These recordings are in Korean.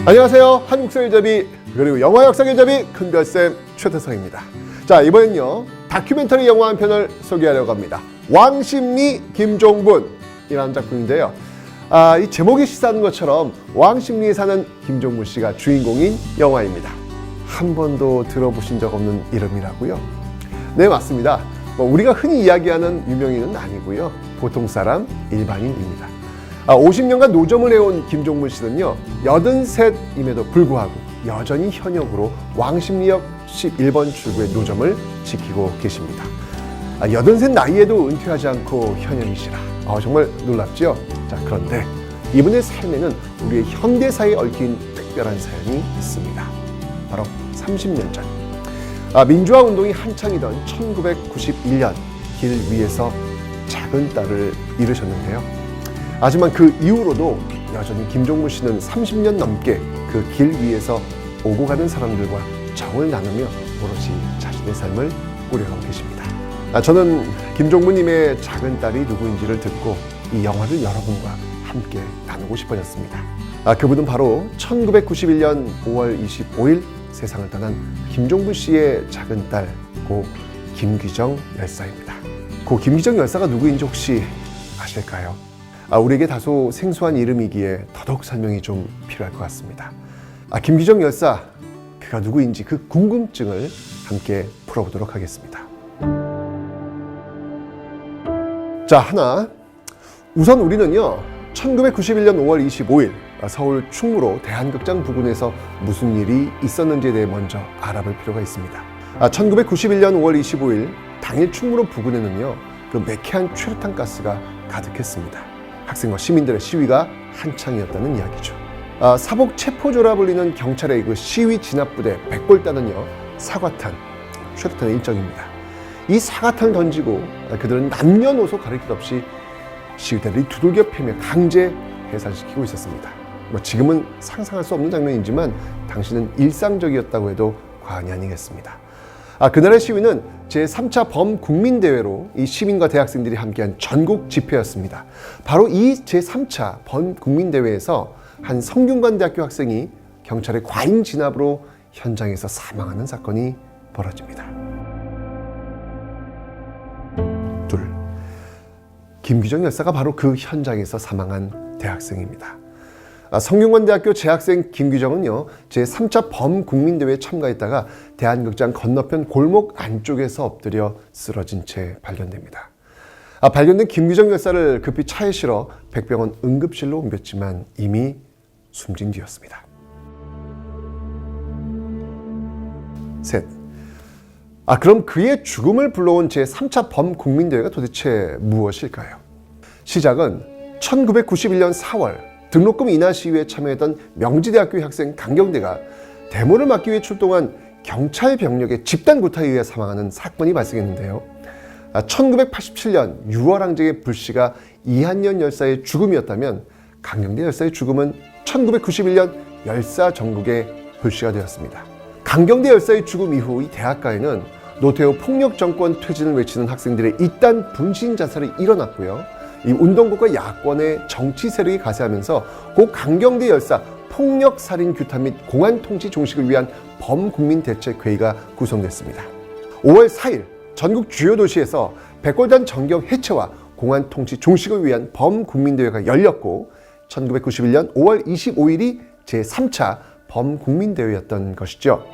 안녕하세요. 한국사일잡이 그리고 영화 역사길잡이 큰별쌤 최태성입니다. 자, 이번엔요 다큐멘터리 영화 한 편을 소개하려고 합니다. 왕십리 김종분이라는 작품인데요. 이 제목이 시사하는 것처럼 왕십리에 사는 김종분 씨가 주인공인 영화입니다. 한 번도 들어보신 적 없는 이름이라고요? 네, 맞습니다. 우리가 흔히 이야기하는 유명인은 아니고요. 보통 사람, 일반인입니다. 50년간 노점을 해온 김종분 씨는요 83임에도 불구하고 여전히 현역으로 왕십리역 11번 출구의 노점을 지키고 계십니다. 83 나이에도 은퇴하지 않고 현역이시라 정말 놀랍죠? 자, 그런데 이분의 삶에는 우리의 현대사에 얽힌 특별한 사연이 있습니다. 바로 30년 전 민주화 운동이 한창이던 1991년 길 위에서 작은 딸을 잃으셨는데요. 하지만 그 이후로도 여전히 김종분 씨는 30년 넘게 그 길 위에서 오고 가는 사람들과 정을 나누며 오로지 자신의 삶을 꾸려가고 계십니다. 저는 김종분님의 작은 딸이 누구인지를 듣고 이 영화를 여러분과 함께 나누고 싶어졌습니다. 그분은 바로 1991년 5월 25일 세상을 떠난 김종분 씨의 작은 딸 고 김귀정 열사입니다. 고 김귀정 열사가 누구인지 혹시 아실까요? 우리에게 다소 생소한 이름이기에 더더욱 설명이 좀 필요할 것 같습니다. 김귀정 열사, 그가 누구인지 그 궁금증을 함께 풀어보도록 하겠습니다. 자, 하나. 우선 우리는요 1991년 5월 25일 서울 충무로 대한극장 부근에서 무슨 일이 있었는지에 대해 먼저 알아볼 필요가 있습니다. 1991년 5월 25일 당일 충무로 부근에는요 그 매캐한 최루탄 가스가 가득했습니다. 학생과 시민들의 시위가 한창이었다는 이야기죠. 사복 체포조라 불리는 경찰의 그 시위 진압부대 백골단은요 사과탄, 최루탄의 일정입니다. 이 사과탄을 던지고 그들은 남녀노소 가릴 것 없이 시위대들이 두들겨 패며 강제 해산시키고 있었습니다. 지금은 상상할 수 없는 장면이지만 당시는 일상적이었다고 해도 과언이 아니겠습니다. 그날의 시위는 제3차 범국민대회로 이 시민과 대학생들이 함께한 전국 집회였습니다. 바로 이 제3차 범국민대회에서 한 성균관대학교 학생이 경찰의 과잉 진압으로 현장에서 사망하는 사건이 벌어집니다. 둘, 김귀정 열사가 바로 그 현장에서 사망한 대학생입니다. 성균관대학교 재학생 김귀정은요 제3차 범국민대회에 참가했다가 대한극장 건너편 골목 안쪽에서 엎드려 쓰러진 채 발견됩니다. 발견된 김귀정 열사를 급히 차에 실어 백병원 응급실로 옮겼지만 이미 숨진 뒤였습니다. 셋. 그럼 그의 죽음을 불러온 제3차 범국민대회가 도대체 무엇일까요? 시작은 1991년 4월 등록금 인하 시위에 참여했던 명지대학교 학생 강경대가 데모를 막기 위해 출동한 경찰 병력의 집단 구타에 의해 사망하는 사건이 발생했는데요. 1987년 6월 항쟁의 불씨가 이한년 열사의 죽음이었다면 강경대 열사의 죽음은 1991년 열사 전국의 불씨가 되었습니다. 강경대 열사의 죽음 이후 이 대학가에는 노태우 폭력 정권 퇴진을 외치는 학생들의 잇단 분신 자살이 일어났고요. 이 운동국과 야권의 정치 세력이 가세하면서 고 강경대 열사 폭력 살인 규탄 및 공안 통치 종식을 위한 범국민대책회의가 구성됐습니다. 5월 4일 전국 주요 도시에서 백골단 정경 해체와 공안 통치 종식을 위한 범국민대회가 열렸고 1991년 5월 25일이 제3차 범국민대회였던 것이죠.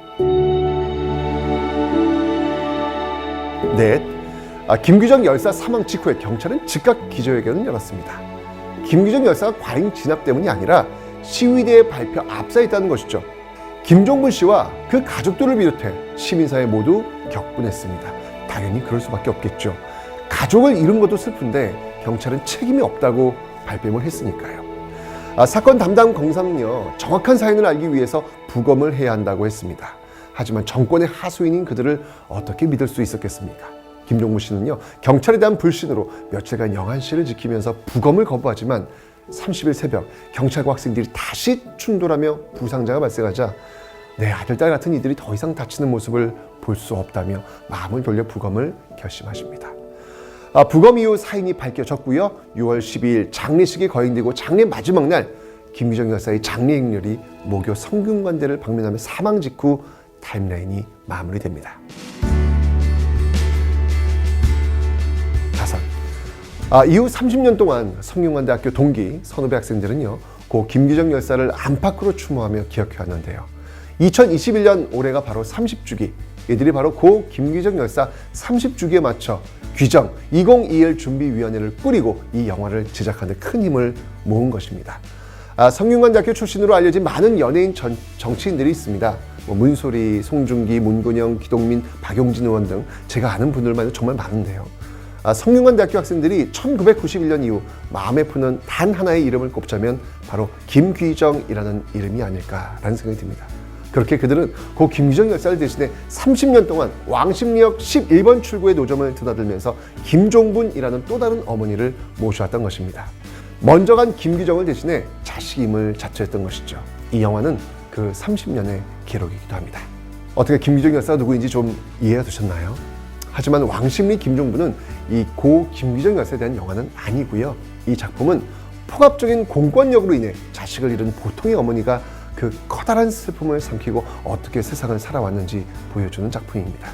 넷. 김귀정 열사 사망 직후에 경찰은 즉각 기자회견을 열었습니다. 김귀정 열사가 과잉 진압 때문이 아니라 시위대의 발표 앞서 있다는 것이죠. 김종분 씨와 그 가족들을 비롯해 시민사회 모두 격분했습니다. 당연히 그럴 수밖에 없겠죠. 가족을 잃은 것도 슬픈데 경찰은 책임이 없다고 발뺌을 했으니까요. 사건 담당 검사는요 정확한 사연을 알기 위해서 부검을 해야 한다고 했습니다. 하지만 정권의 하수인인 그들을 어떻게 믿을 수 있었겠습니까? 김종분 씨는요 경찰에 대한 불신으로 며칠간 영안실을 지키면서 부검을 거부하지만 30일 새벽 경찰과 학생들이 다시 충돌하며 부상자가 발생하자 내 아들, 딸 같은 이들이 더 이상 다치는 모습을 볼 수 없다며 마음을 돌려 부검을 결심하십니다. 부검 이후 사인이 밝혀졌고요. 6월 12일 장례식이 거행되고 장례 마지막 날 김기정 열사의 장례 행렬이 모교 성균관대를 방문하며 사망 직후 타임라인이 마무리됩니다. 자선. 이후 30년 동안 성균관대학교 동기 선후배 학생들은요, 고 김기정 열사를 안팎으로 추모하며 기억해 왔는데요. 2021년 올해가 바로 30주기, 이들이 바로 고 김기정 열사 30주기에 맞춰 귀정 2021 준비위원회를 꾸리고 이 영화를 제작하는 큰 힘을 모은 것입니다. 성균관대학교 출신으로 알려진 많은 연예인 정치인들이 있습니다. 문소리, 송중기, 문근영, 기동민, 박용진 의원 등 제가 아는 분들만 해도 정말 많은데요. 성균관대학교 학생들이 1991년 이후 마음에 푸는 단 하나의 이름을 꼽자면 바로 김귀정이라는 이름이 아닐까라는 생각이 듭니다. 그렇게 그들은 고 김기정 열사를 대신해 30년 동안 왕십리역 11번 출구의 노점을 드나들면서 김종분이라는 또 다른 어머니를 모셔왔던 것입니다. 먼저 간 김기정을 대신해 자식임을 자처했던 것이죠. 이 영화는 그 30년의 기록이기도 합니다. 어떻게 김기정 열사가 누구인지 좀 이해가 되셨나요? 하지만 왕십리 김종분은 이 고 김기정 열사에 대한 영화는 아니고요. 이 작품은 폭압적인 공권력으로 인해 자식을 잃은 보통의 어머니가 그 커다란 슬픔을 삼키고 어떻게 세상을 살아왔는지 보여주는 작품입니다.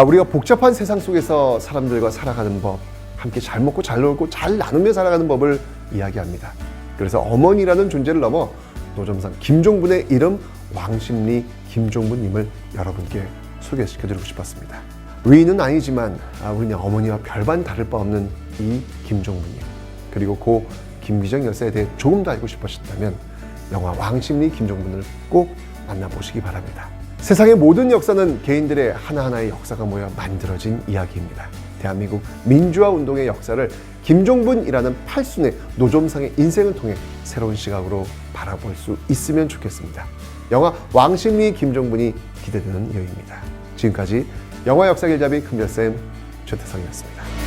우리가 복잡한 세상 속에서 사람들과 살아가는 법, 함께 잘 먹고 잘 놀고 잘 나누며 살아가는 법을 이야기합니다. 그래서 어머니라는 존재를 넘어 노점상 김종분의 이름 왕십리 김종분님을 여러분께 소개시켜드리고 싶었습니다. 위인은 아니지만 우리는 어머니와 별반 다를 바 없는 이 김종분님, 그리고 고 김기정 열사에 대해 조금 더 알고 싶으셨다면 영화 왕십리 김종분을 꼭 만나보시기 바랍니다. 세상의 모든 역사는 개인들의 하나하나의 역사가 모여 만들어진 이야기입니다. 대한민국 민주화 운동의 역사를 김종분이라는 팔순의 노점상의 인생을 통해 새로운 시각으로 바라볼 수 있으면 좋겠습니다. 영화 왕십리 김종분이 기대되는 여인입니다. 지금까지 영화 역사 길잡이 큰별쌤 최태성이었습니다.